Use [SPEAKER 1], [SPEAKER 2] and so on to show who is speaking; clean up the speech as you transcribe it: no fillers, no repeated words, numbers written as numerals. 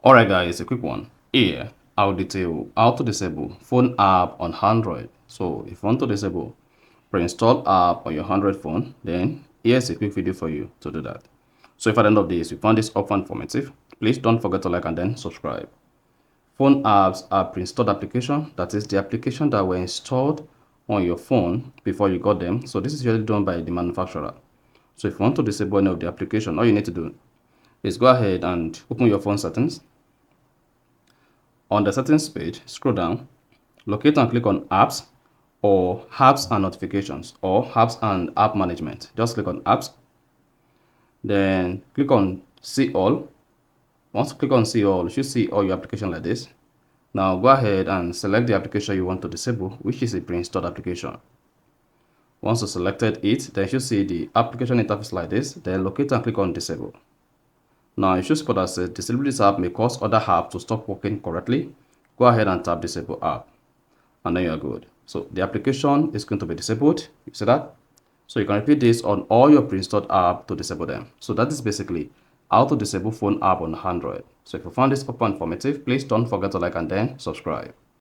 [SPEAKER 1] Alright guys, a quick one. Here, I'll detail how to disable phone app on Android. So if you want to disable pre-installed app on your Android phone, then here's a quick video for you to do that. So if at the end of this you found this often informative, please don't forget to like and then subscribe. Phone apps are pre-installed application, that is the application that were installed on your phone before you got them. So this is usually done by the manufacturer. So if you want to disable any of the application, all you need to do is go ahead and open your phone settings. On the settings page, scroll down, locate and click on apps or apps and notifications or apps and app management. Just click on apps, then click on see all. Once you click on see all, you should see all your application like this. Now go ahead and select the application you want to disable, which is a pre-installed application. Once you selected it, then you should see the application interface like this. Then locate and click on disable. Now you should spot that says disable this app may cause other apps to stop working correctly. Go ahead and tap disable app, and then you're good. So the application is going to be disabled. You see that? So you can repeat this on all your pre-installed app to disable them. So that is basically how to disable phone app on Android. So if you found this super informative, please don't forget to like and then subscribe.